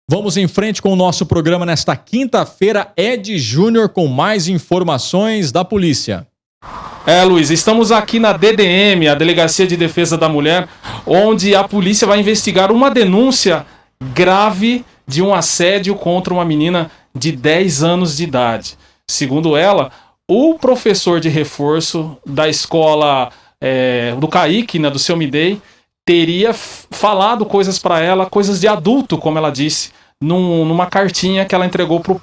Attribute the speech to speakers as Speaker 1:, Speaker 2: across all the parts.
Speaker 1: Vamos em frente com o nosso programa nesta quinta-feira. Ed Júnior com mais informações da polícia.
Speaker 2: Luiz, estamos aqui na DDM, a Delegacia de Defesa da Mulher, onde a polícia vai investigar uma denúncia grave de um assédio contra uma menina de 10 anos de idade. Segundo ela, o professor de reforço da escola do CAIC, do Seu Midei, teria falado coisas para ela, coisas de adulto, como ela disse, numa cartinha que ela entregou pro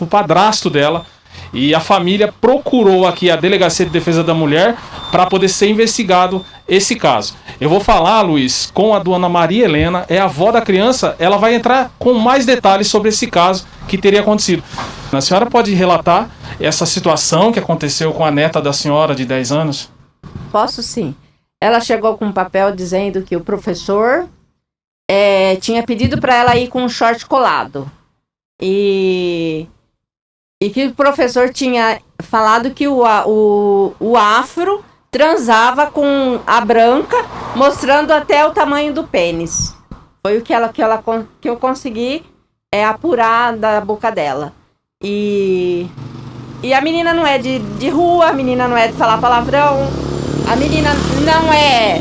Speaker 2: padrasto dela. E a família procurou aqui a Delegacia de Defesa da Mulher para poder ser investigado esse caso. Eu vou falar, Luiz, com a dona Maria Helena, é a avó da criança, ela vai entrar com mais detalhes sobre esse caso que teria acontecido. A senhora pode relatar essa situação que aconteceu com a neta da senhora de 10 anos?
Speaker 3: Posso sim. Ela chegou com um papel dizendo que o professor tinha pedido para ela ir com um short colado. E que o professor tinha falado que o afro transava com a branca, mostrando até o tamanho do pênis. Foi o que eu consegui apurar da boca dela. E a menina não é de rua, a menina não é de falar palavrão, a menina não é,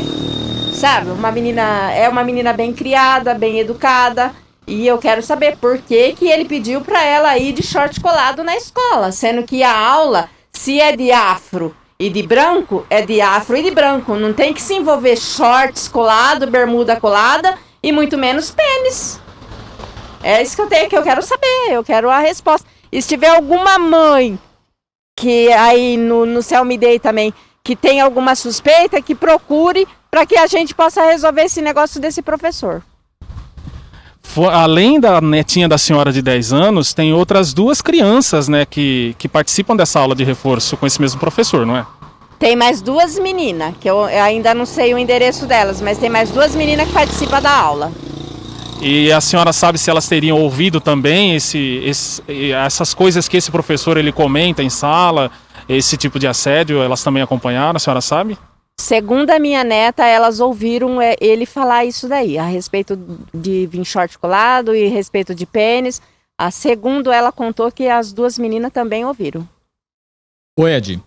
Speaker 3: sabe, é uma menina bem criada, bem educada. E eu quero saber por que ele pediu para ela ir de short colado na escola, sendo que a aula, se é de afro e de branco, é de afro e de branco. Não tem que se envolver shorts colado, bermuda colada e muito menos pênis. É isso que eu quero saber, eu quero a resposta. E se tiver alguma mãe que aí no Seu Midei também, que tem alguma suspeita, que procure para que a gente possa resolver esse negócio desse professor.
Speaker 2: Além da netinha da senhora de 10 anos, tem outras 2 crianças, né, que participam dessa aula de reforço com esse mesmo professor, não é?
Speaker 3: Tem mais 2 meninas, que eu ainda não sei o endereço delas, mas tem mais 2 meninas que participam da aula.
Speaker 2: E a senhora sabe se elas teriam ouvido também essas coisas que esse professor ele comenta em sala, esse tipo de assédio, elas também acompanharam, a senhora sabe?
Speaker 3: Segundo a minha neta, elas ouviram ele falar isso daí, a respeito de vir short colado e a respeito de pênis. Segundo ela contou que as 2 meninas também ouviram.
Speaker 1: Oi, Ed.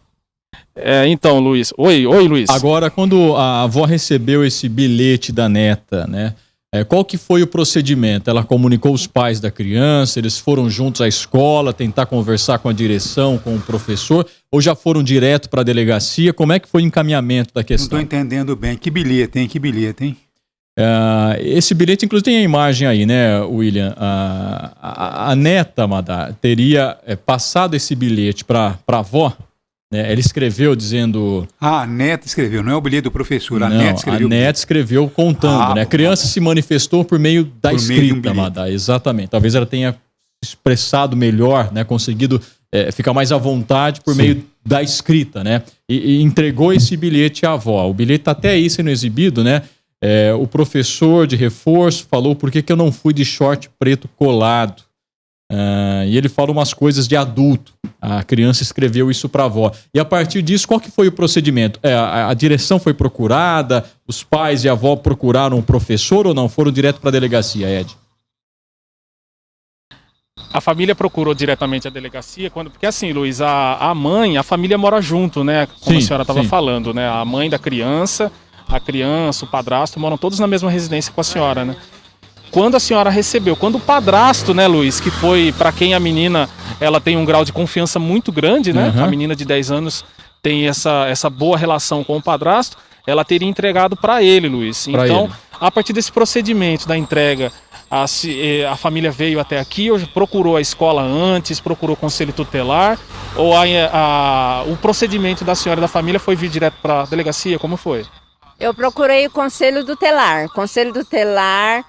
Speaker 2: Então, Luiz. Oi, Luiz.
Speaker 1: Agora, quando a avó recebeu esse bilhete da neta, né? Qual que foi o procedimento? Ela comunicou os pais da criança, eles foram juntos à escola, tentar conversar com a direção, com o professor, ou já foram direto para a delegacia? Como é que foi o encaminhamento da questão?
Speaker 4: Não estou entendendo bem. Que bilhete, hein?
Speaker 1: Esse bilhete, inclusive, tem a imagem aí, né, William? A neta, Madá, teria passado esse bilhete para a avó, né? Ela escreveu dizendo...
Speaker 4: A neta escreveu, não é o bilhete do professor,
Speaker 1: a neta escreveu contando, né? A criança se manifestou por meio da escrita, Madá, exatamente. Talvez ela tenha expressado melhor, né? Conseguido ficar mais à vontade por meio da escrita, né? E entregou esse bilhete à avó. O bilhete está até aí sendo exibido, né? O professor de reforço falou por que eu não fui de short preto colado. E ele fala umas coisas de adulto. A criança escreveu isso para a avó. E a partir disso, qual que foi o procedimento? A direção foi procurada? Os pais e a avó procuraram o professor ou não? Foram direto para a delegacia, Ed?
Speaker 2: A família procurou diretamente a delegacia, porque assim, Luiz, a mãe, a família mora junto, né? Como a senhora estava falando, né? A mãe da criança, o padrasto, moram todos na mesma residência com a senhora, né? Quando a senhora recebeu, quando o padrasto, né, Luiz, que foi para quem a menina, ela tem um grau de confiança muito grande, né? A menina de 10 anos tem essa boa relação com o padrasto, ela teria entregado para ele, Luiz. Então, a partir desse procedimento da entrega, a família veio até aqui, ou procurou a escola antes, procurou o conselho tutelar, ou o procedimento da senhora e da família foi vir direto para a delegacia? Como foi?
Speaker 3: Eu procurei o conselho tutelar. O conselho tutelar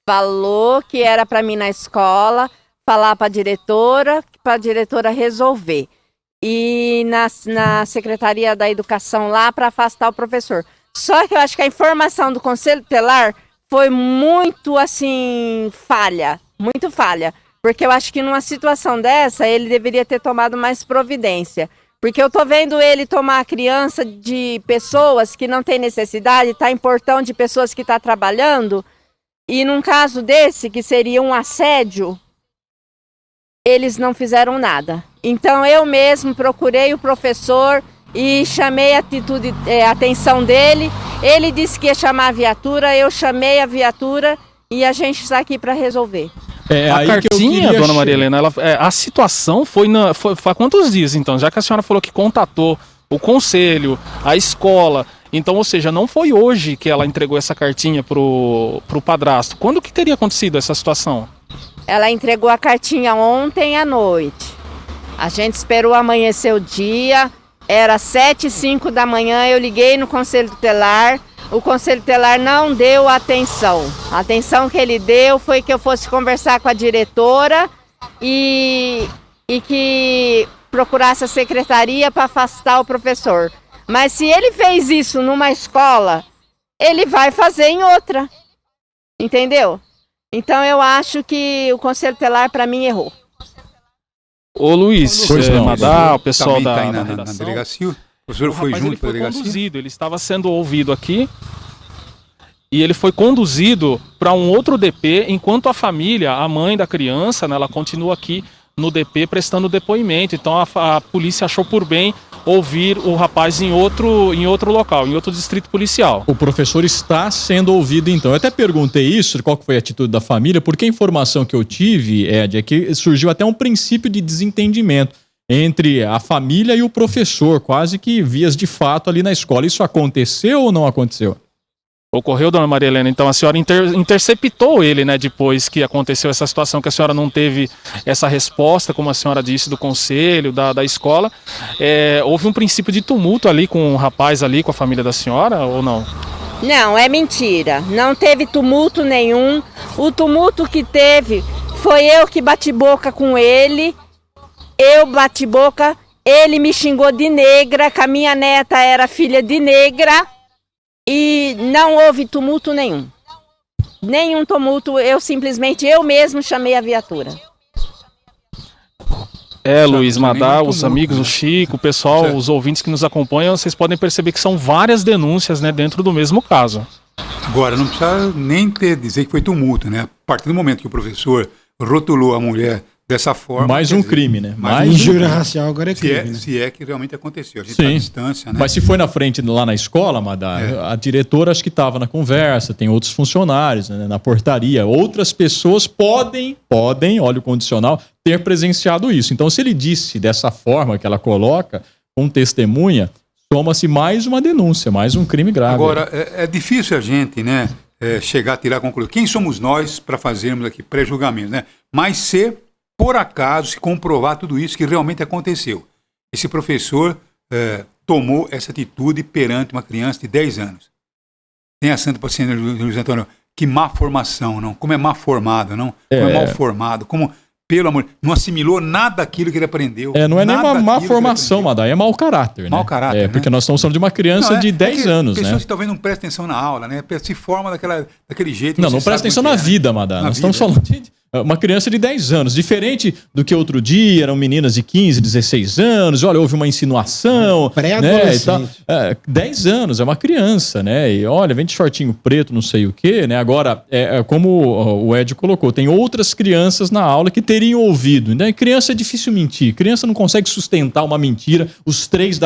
Speaker 3: falou que era para mim na escola, falar para a diretora resolver. E na Secretaria da Educação lá para afastar o professor. Só que eu acho que a informação do Conselho Tutelar foi muito, assim, muito falha. Porque eu acho que numa situação dessa, ele deveria ter tomado mais providência. Porque eu tô vendo ele tomar a criança de pessoas que não tem necessidade, tá em portão de pessoas que tá trabalhando. E num caso desse, que seria um assédio, eles não fizeram nada. Então eu mesmo procurei o professor e chamei a atenção dele. Ele disse que ia chamar a viatura, eu chamei a viatura e a gente está aqui para resolver.
Speaker 2: A cartinha, dona Maria Helena, a situação foi há quantos dias, então? Já que a senhora falou que contatou o conselho, a escola, então, ou seja, não foi hoje que ela entregou essa cartinha pro padrasto. Quando que teria acontecido essa situação?
Speaker 3: Ela entregou a cartinha ontem à noite. A gente esperou amanhecer o dia, era 7h05 da manhã, eu liguei no Conselho Tutelar, o Conselho Tutelar não deu atenção. A atenção que ele deu foi que eu fosse conversar com a diretora e que procurasse a secretaria para afastar o professor. Mas se ele fez isso numa escola, ele vai fazer em outra, entendeu? Então eu acho que o Conselho Tutelar, para mim, errou.
Speaker 2: Ô Luiz, Madá, o pessoal da
Speaker 4: redação, na delegacia, o professor foi junto para a delegacia?
Speaker 2: Conduzido, ele estava sendo ouvido aqui e ele foi conduzido para um outro DP, enquanto a família, a mãe da criança, né, ela continua aqui no DP prestando depoimento. Então a polícia achou por bem ouvir o rapaz em outro local, em outro distrito policial.
Speaker 1: O professor está sendo ouvido, então. Eu até perguntei isso, qual foi a atitude da família, porque a informação que eu tive, Ed, é que surgiu até um princípio de desentendimento entre a família e o professor, quase que vias de fato ali na escola. Isso aconteceu ou não aconteceu?
Speaker 2: Ocorreu, dona Maria Helena, então a senhora interceptou ele, né, depois que aconteceu essa situação, que a senhora não teve essa resposta, como a senhora disse, do conselho, da escola. Houve um princípio de tumulto ali com o rapaz ali, com a família da senhora, ou não?
Speaker 3: Não, é mentira. Não teve tumulto nenhum. O tumulto que teve foi eu que bati boca com ele. Eu bati boca, ele me xingou de negra, que a minha neta era filha de negra. E não houve tumulto nenhum. Nenhum tumulto, eu mesmo chamei a viatura.
Speaker 2: Luiz, Madá, os amigos, o Chico, o pessoal, os ouvintes que nos acompanham, vocês podem perceber que são várias denúncias, né, dentro do mesmo caso.
Speaker 4: Agora, não precisa nem dizer que foi tumulto, né? A partir do momento que o professor rotulou a mulher dessa forma...
Speaker 1: Mais um crime, né?
Speaker 4: Mais
Speaker 5: injúria racial agora é crime.
Speaker 4: Se é que realmente aconteceu. A gente está à distância, né?
Speaker 1: Mas se foi na frente, lá na escola, Madá, a diretora acho que estava na conversa, tem outros funcionários, né, na portaria. Outras pessoas podem, olha o condicional, ter presenciado isso. Então, se ele disse dessa forma que ela coloca, com testemunha, toma-se mais uma denúncia, mais um crime grave.
Speaker 4: Agora, é difícil a gente, né, chegar a tirar a conclusão. Quem somos nós para fazermos aqui pré-julgamento, né? Mas se, por acaso, se comprovar tudo isso que realmente aconteceu. Esse professor tomou essa atitude perante uma criança de 10 anos. Tem a santa paciência de Luiz Antônio, que má formação, não? Como é mal formado, não? Como é mal formado, como... Pelo amor, não assimilou nada daquilo que ele aprendeu.
Speaker 1: Não é nem uma má formação, Madá, é mau caráter, né?
Speaker 4: Mau caráter, né?
Speaker 1: Porque nós estamos falando de uma criança de 10 anos, né?
Speaker 4: Pessoas que talvez não prestem atenção na aula, né? Se forma daquele jeito.
Speaker 1: Não presta atenção na vida, Madá. Nós estamos falando de uma criança de 10 anos, diferente do que outro dia, eram meninas de 15, 16 anos, olha, houve uma insinuação,
Speaker 5: pré-adolescente.
Speaker 1: Né, 10 anos, é uma criança, né, e olha, vem de shortinho preto, não sei o quê, né, agora, como o Ed colocou, tem outras crianças na aula que teriam ouvido, né, criança é difícil mentir, criança não consegue sustentar uma mentira, as três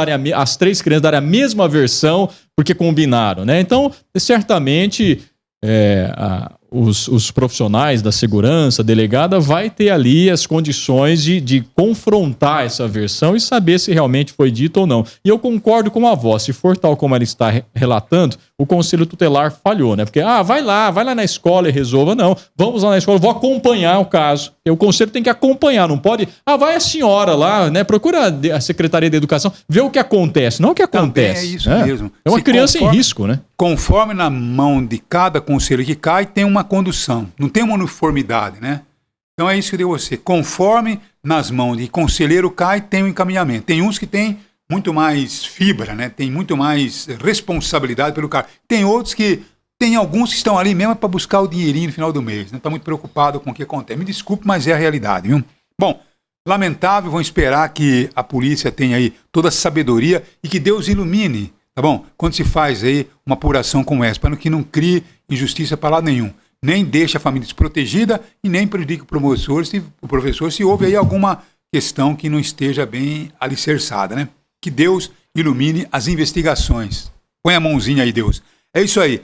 Speaker 1: crianças darem a mesma versão, porque combinaram, né, então, certamente, os profissionais da segurança, a delegada, vai ter ali as condições de confrontar essa versão e saber se realmente foi dito ou não. E eu concordo com a avó, se for tal como ela está relatando, o Conselho Tutelar falhou, né? Porque, vai lá na escola e resolva. Não, vamos lá na escola, vou acompanhar o caso. O Conselho tem que acompanhar, não pode... vai a senhora lá, né? Procura a Secretaria de Educação, ver o que acontece, não o que acontece.
Speaker 4: Também é isso mesmo.
Speaker 1: É uma criança em risco, né?
Speaker 4: Conforme na mão de cada conselho que cai, tem uma condução, não tem uma uniformidade, né? Então é isso que eu digo a você. Conforme nas mãos de conselheiro cai, tem um encaminhamento. Tem uns que têm muito mais fibra, né? Tem muito mais responsabilidade pelo cara. Tem outros que... Tem alguns que estão ali mesmo para buscar o dinheirinho no final do mês. Não está muito preocupado com o que acontece. Me desculpe, mas é a realidade, viu? Bom, lamentável, vão esperar que a polícia tenha aí toda a sabedoria e que Deus ilumine, tá bom? Quando se faz aí uma apuração como essa, para que não crie injustiça para lado nenhum. nem deixa a família desprotegida e nem prejudica o professor se houve aí alguma questão que não esteja bem alicerçada, né? Que Deus ilumine as investigações. Põe a mãozinha aí, Deus. É isso aí.